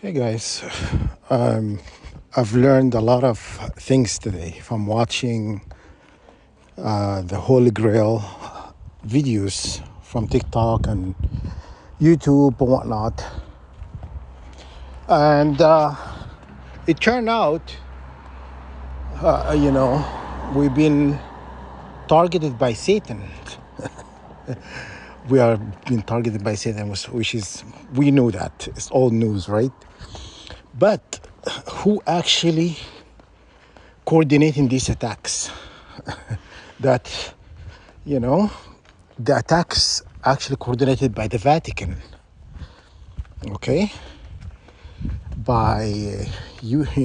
Hey guys, um, I've learned a lot of things today from watching the Holy Grail videos from TikTok and YouTube and whatnot. And it turned out, we've been targeted by Satan. We are being targeted by Satan, which is, we know that. It's old news, right? But who actually coordinating these attacks? That, you know, the attacks actually coordinated by the Vatican, okay? By UK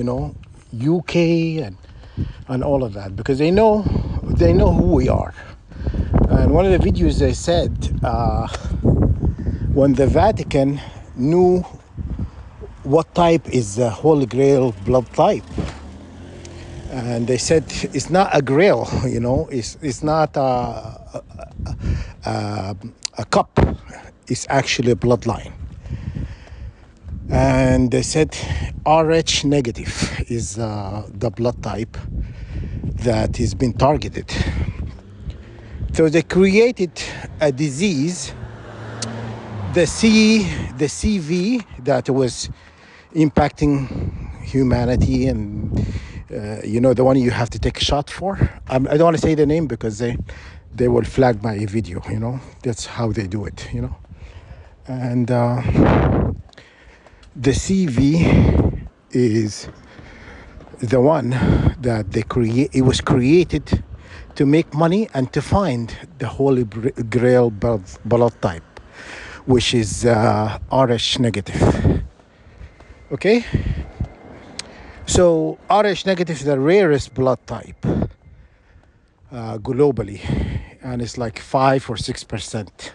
and all of that, because they know who we are. And one of the videos they said, when the Vatican knew what type is the Holy Grail blood type, and they said it's not a grail, it's not a cup, it's actually a bloodline. And they said Rh negative is the blood type that is being targeted. So they created a disease, the CV, that was impacting humanity, and the one you have to take a shot for. I don't want to say the name because they will flag my video. That's how they do it. And the CV is the one that it was created to make money and to find the Holy Grail blood type, which is Rh negative. Okay? So Rh negative is the rarest blood type globally, and it's like 5 or 6%,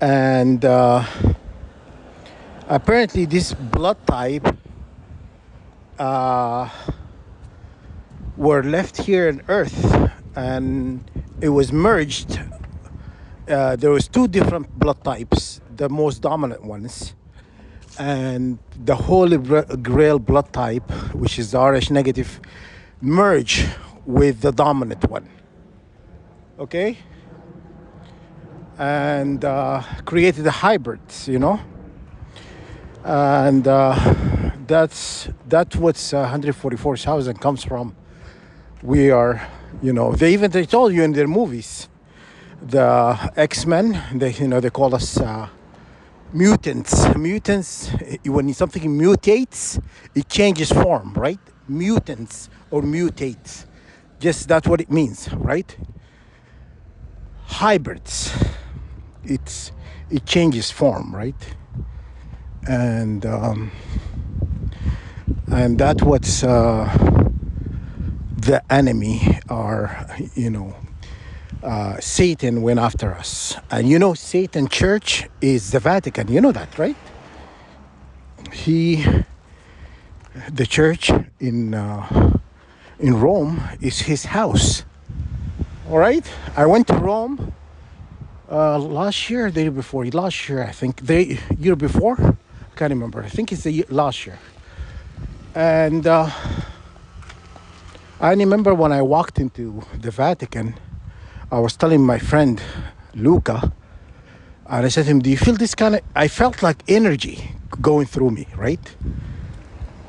and apparently this blood type were left here on Earth, and it was merged. There was 2 different blood types, the most dominant ones, and the Holy Grail blood type, which is the Rh negative, merge with the dominant one. Okay? And created a hybrid, and that's what 144,000 comes from. We are, they told you in their movies, the X-Men, they call us mutants. When something mutates, it changes form, right? Mutants or mutates, just that's what it means, right? Hybrids, it changes form, right? And that's what's the enemy are. Satan went after us, and Satan Church is the Vatican. You know that, right? The church in Rome is his house. All right, I went to Rome last year, the year before. Last year, I think, the year before. I can't remember. I think it's last year. And I remember when I walked into the Vatican, I was telling my friend Luca, and I said to him, do you feel this kind of, I felt like energy going through me, right?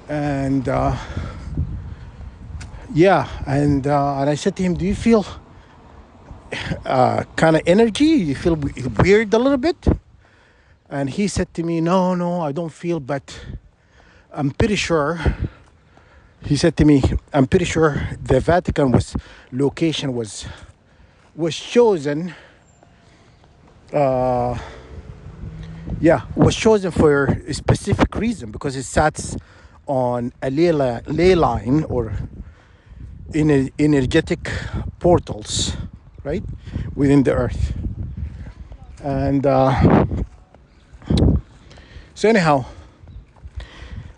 And and I said to him, do you feel kind of energy? You feel weird a little bit? And he said to me, no, I don't feel, but I'm pretty sure. He said to me, I'm pretty sure the Vatican location was chosen. Was chosen for a specific reason, because it sits on a ley line or in energetic portals, right, within the earth. And so anyhow,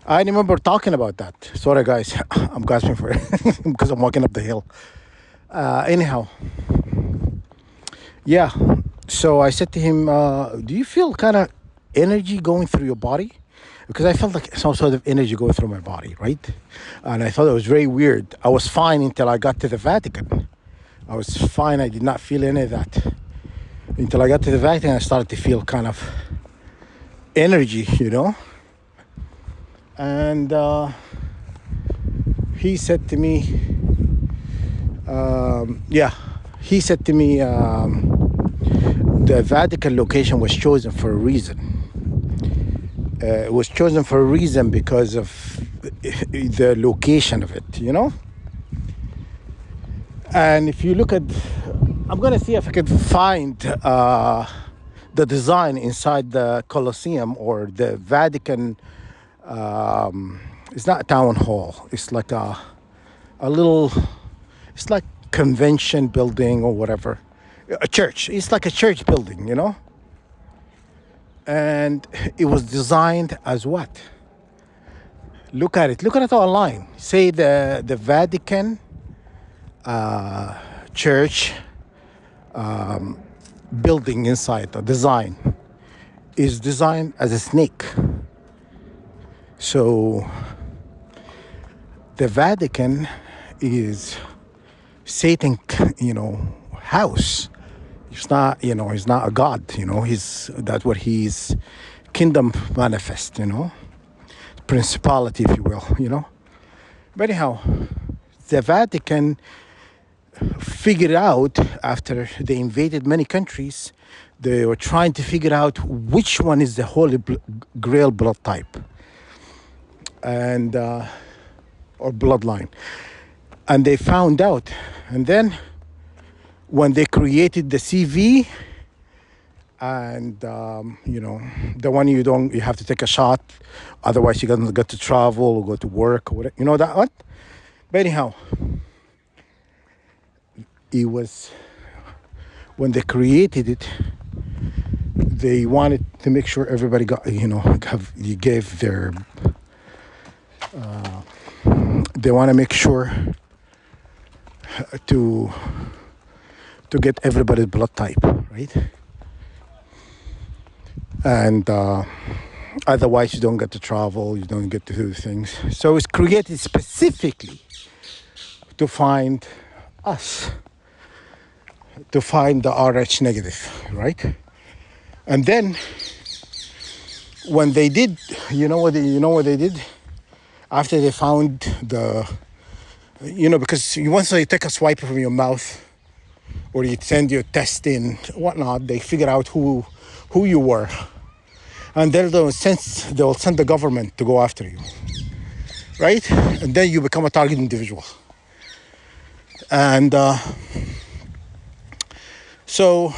I remember talking about that. Sorry guys, I'm gasping for it because I'm walking up the hill. Anyhow, so I said to him, do you feel kind of energy going through your body, because I felt like some sort of energy going through my body, right? And I thought it was very weird. I was fine until I got to the Vatican. I was fine. I did not feel any of that until I got to the Vatican. I started to feel kind of energy, And he said to me, he said to me, the Vatican location was chosen for a reason. It was chosen for a reason because of the location of it, And if you look at, I'm going to see if I can find the design inside the Colosseum or the Vatican. It's not a town hall. It's like a little, it's like convention building or whatever. A church. It's like a church building, And it was designed as what? Look at it. Look at it online. Say the Vatican church building inside, the design is designed as a snake. So the Vatican is Satan, house. It's not, he's not a god, that's what his kingdom manifest, principality, if you will, But anyhow, the Vatican figured out after they invaded many countries, they were trying to figure out which one is the Holy Grail blood type and or bloodline. And they found out. And then when they created the CV and, the one you have to take a shot, otherwise you don't get to travel or go to work or whatever, that one? But anyhow, it was, when they created it, they wanted to make sure everybody got, you gave their, they want to make sure to get everybody's blood type, right? And otherwise you don't get to travel, you don't get to do things. So it's created specifically to find us, to find the RH negative, right? And then when they did, you know what they did? After they found the, because once you take a swipe from your mouth or you send your test in, whatnot, they figure out who you were. And they'll send the government to go after you, right? And then you become a target individual. And so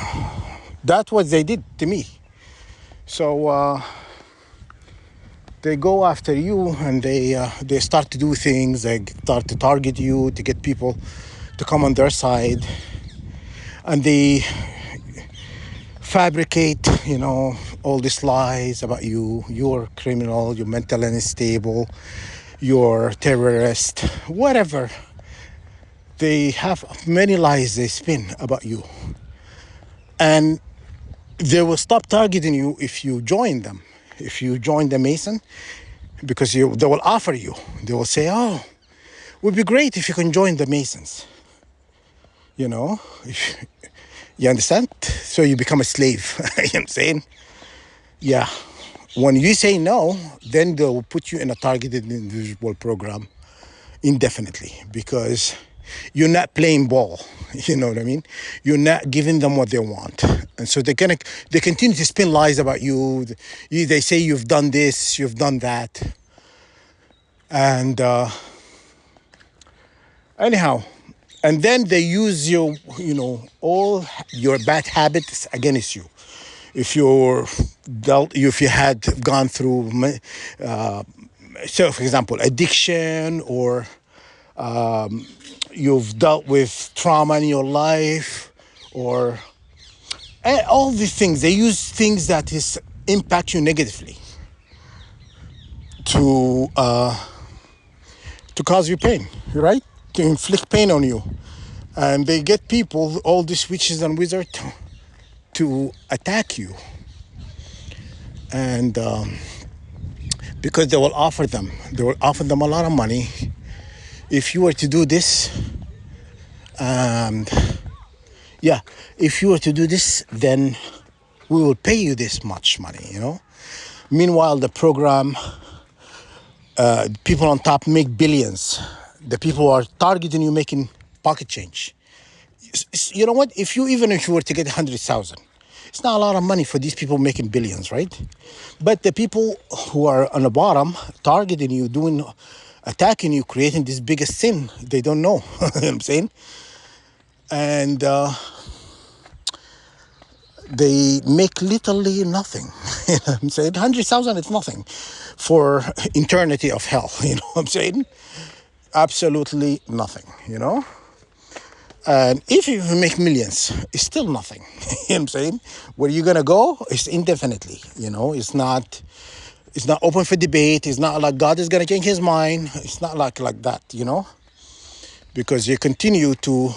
that's what they did to me. So they go after you and they start to do things. They start to target you to get people to come on their side. And they fabricate, all these lies about you. You're a criminal, you're mentally unstable, you're a terrorist, whatever. They have many lies they spin about you. And they will stop targeting you if you join them. If you join the Mason, because they will offer you. They will say, oh, it would be great if you can join the Masons. You understand? So you become a slave. You know what I'm saying? Yeah. When you say no, then they'll put you in a targeted individual program indefinitely because you're not playing ball. You know what I mean? You're not giving them what they want. And so they continue to spin lies about you. They say you've done this, you've done that. And anyhow, and then they use your, all your bad habits against you. If you had gone through, so for example, addiction, or you've dealt with trauma in your life, or all these things, they use things that impact you negatively to cause you pain, right? To inflict pain on you. And they get people, all these witches and wizards, to attack you. And because they will offer them a lot of money. If you were to do this, and yeah, if you were to do this, then we will pay you this much money, you know. Meanwhile, the program, people on top make billions. The people who are targeting you making pocket change. You know what? If you were to get 100,000, it's not a lot of money for these people making billions, right? But the people who are on the bottom, targeting you, attacking you, creating this biggest sin, they don't know. You know what I'm saying? And they make literally nothing. You know what I'm saying? 100,000 is nothing for eternity of hell. You know what I'm saying? Absolutely nothing, you know? And if you make millions, it's still nothing. You know what I'm saying? Where you're gonna go is indefinitely, you know, it's not open for debate. It's not like God is gonna change his mind. It's not like that, you know? Because you continue to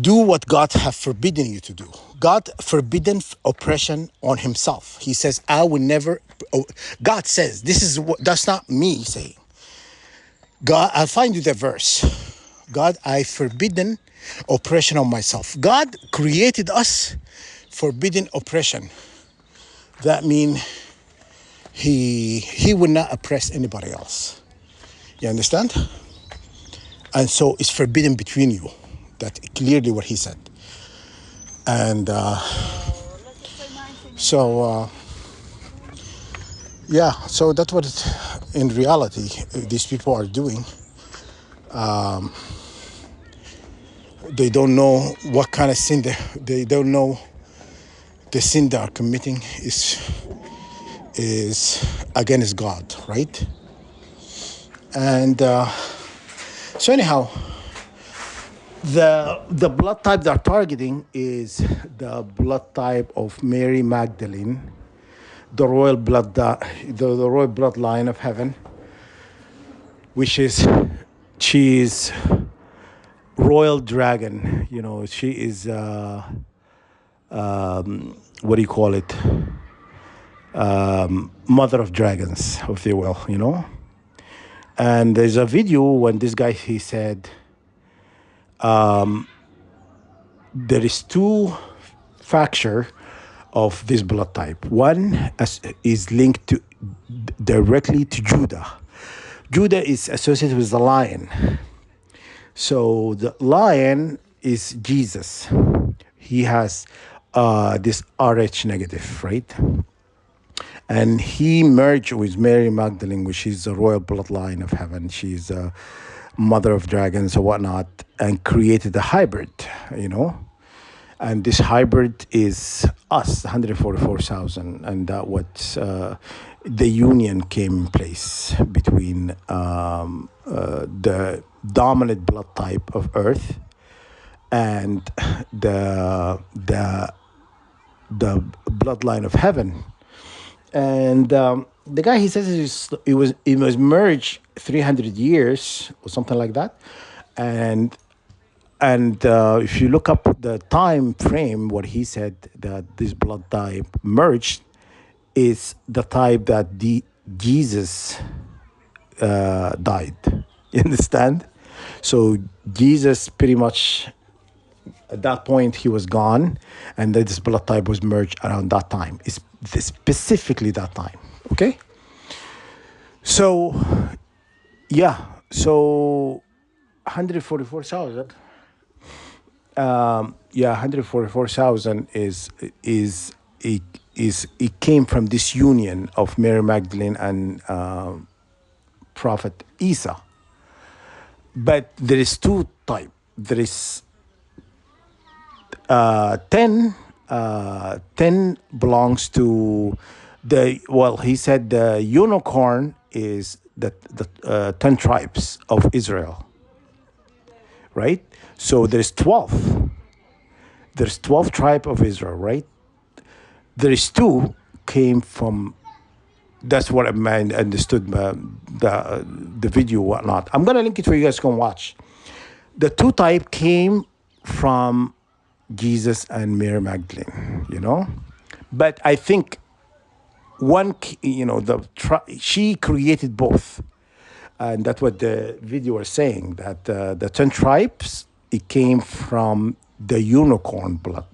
do what God has forbidden you to do. God forbidden oppression on himself. He says, I will never, God says, that's not me saying. God, I'll find you the verse. God, I forbidden oppression on myself. God created us forbidden oppression. That means he would not oppress anybody else. You understand? And so it's forbidden between you. That's clearly what he said. And so that's what in reality these people are doing. They don't know what kind of sin they don't know. The sin they are committing is against God, right? And so anyhow, the blood type they're targeting is the blood type of Mary Magdalene, the royal bloodline of heaven, which is she's royal dragon. You know, she is what do you call it? Mother of dragons, if you will, you know. And there's a video when this guy, he said, there is two factor of this blood type. One is linked directly to Judah. Judah is associated with the lion. So the lion is Jesus. He has this Rh negative, right? And he merged with Mary Magdalene, which is the royal bloodline of heaven. She's a mother of dragons or whatnot, and created a hybrid, you know. And this hybrid is us, 144,000. And that what the union came in place between the dominant blood type of Earth and the bloodline of heaven. And the guy, he says it was merged 300 years or something like that. And if you look up the time frame, what he said that this blood type merged is the type that Jesus died. You understand? So Jesus pretty much, at that point, he was gone, and this blood type was merged around that time. It's specifically that time, okay? So, yeah, so 144,000. 144,000 is it came from this union of Mary Magdalene and Prophet Isa. But there is two type. There is 10 belongs to he said the unicorn is the 10 tribes of Israel, right? So there's 12. There's 12 tribes of Israel, right? There is two came from, that's what I understood the video, whatnot. I'm going to link it for you guys can watch. The two type came from Jesus and Mary Magdalene, you know? But I think she created both, and that's what the video was saying, that the 10 tribes, it came from the unicorn blood,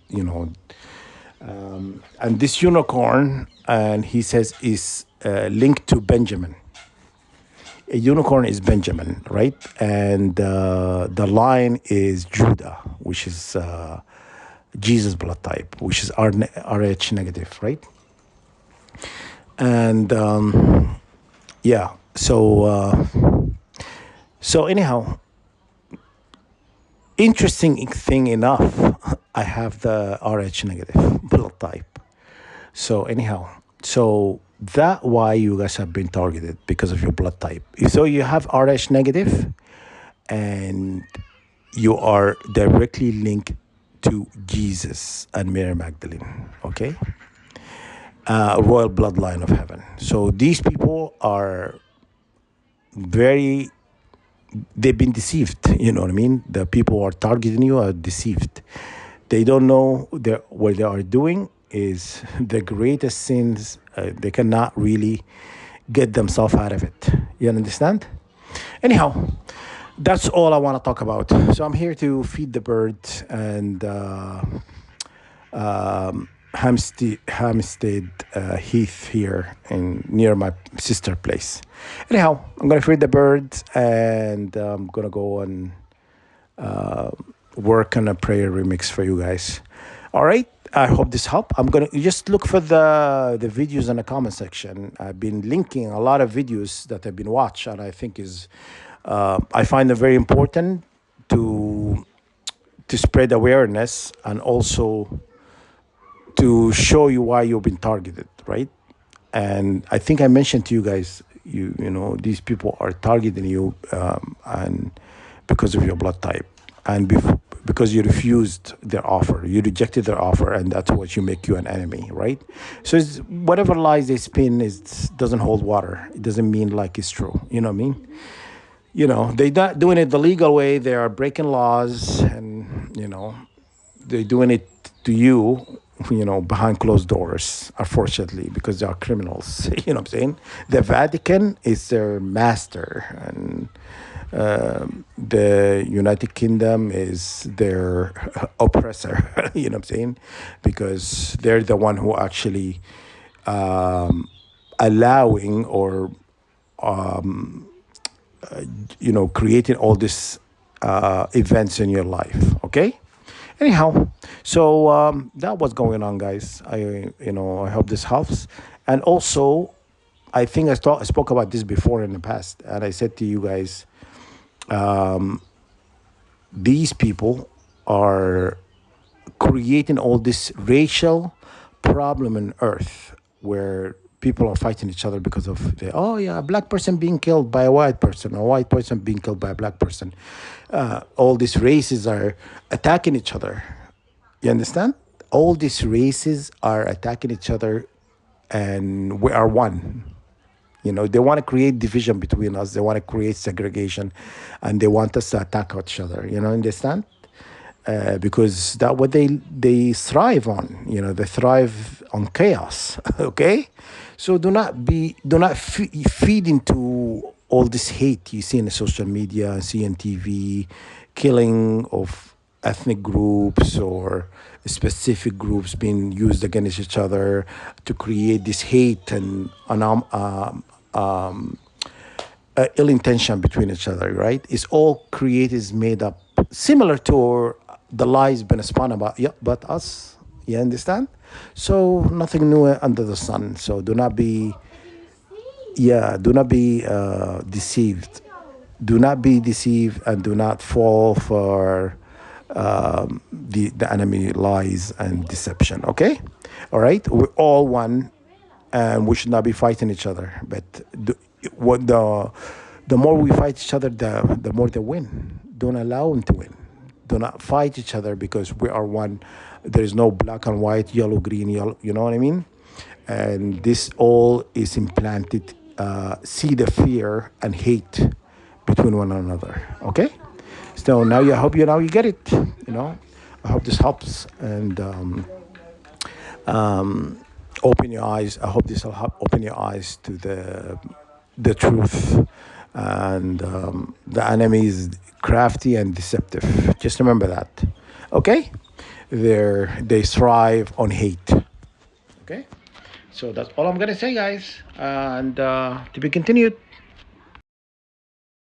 and this unicorn, and he says, is linked to Benjamin. A unicorn is Benjamin, right? And the lion is Judah, which is Jesus blood type, which is Rh negative, right? And yeah, so anyhow, interesting thing enough, I have the Rh negative blood type. So anyhow, so that why you guys have been targeted, because of your blood type. So you have Rh negative, and you are directly linked to Jesus and Mary Magdalene. Okay, royal bloodline of heaven. So these people are very, they've been deceived. You know what I mean? The people who are targeting you are deceived. They don't know what they are doing is the greatest sins. They cannot really get themselves out of it. You understand? Anyhow, that's all I want to talk about. So I'm here to feed the birds and Hampstead Heath here near my sister place. Anyhow, I'm gonna feed the birds and I'm gonna go and work on a prayer remix for you guys. All right. I hope this helped. I'm gonna just look for the videos in the comment section. I've been linking a lot of videos that I've been watched, and I think is I find them very important to spread awareness and also to show you why you've been targeted, right? And I think I mentioned to you guys, you know, these people are targeting you, and because of your blood type, and because you refused their offer, you rejected their offer, and that's what you make you an enemy, right? So whatever lies they spin doesn't hold water. It doesn't mean like it's true. You know what I mean? You know, they're not doing it the legal way. They are breaking laws, and you know, they're doing it to you, behind closed doors, unfortunately, because they are criminals. You know what I'm saying? The Vatican is their master, and the United Kingdom is their oppressor. You know what I'm saying? Because they're the one who actually allowing or creating all these events in your life. Okay. Anyhow, so that was going on, guys. I hope this helps. And also, I think I spoke about this before in the past, and I said to you guys, these people are creating all this racial problem on Earth, where people are fighting each other because of a black person being killed by a white person, a white person being killed by a black person. All these races are attacking each other. You understand? All these races are attacking each other, and we are one. They want to create division between us. They want to create segregation, and they want us to attack each other. Understand? Because that's what they thrive on. They thrive on chaos. Okay, so do not feed into all this hate you see in the social media, see on TV, killing of ethnic groups or specific groups being used against each other to create this hate and ill intention between each other, right? It's all created, is made up, similar to the lies been spun about, but us. You understand? So nothing new under the sun. So do not be deceived. Do not be deceived, and do not fall for the enemy lies and deception. Okay, all right. We're all one, and we should not be fighting each other. But the more we fight each other, the more they win. Don't allow them to win. Do not fight each other, because we are one. There is no black and white, yellow, green, yellow. You know what I mean? And this all is implanted. See the fear and hate between one another. Okay. So now I hope you get it. I hope this helps, and open your eyes. I hope this will help open your eyes to the truth. And the enemy is crafty and deceptive. Just remember that. Okay? They thrive on hate. Okay? So that's all I'm gonna say, guys. And to be continued.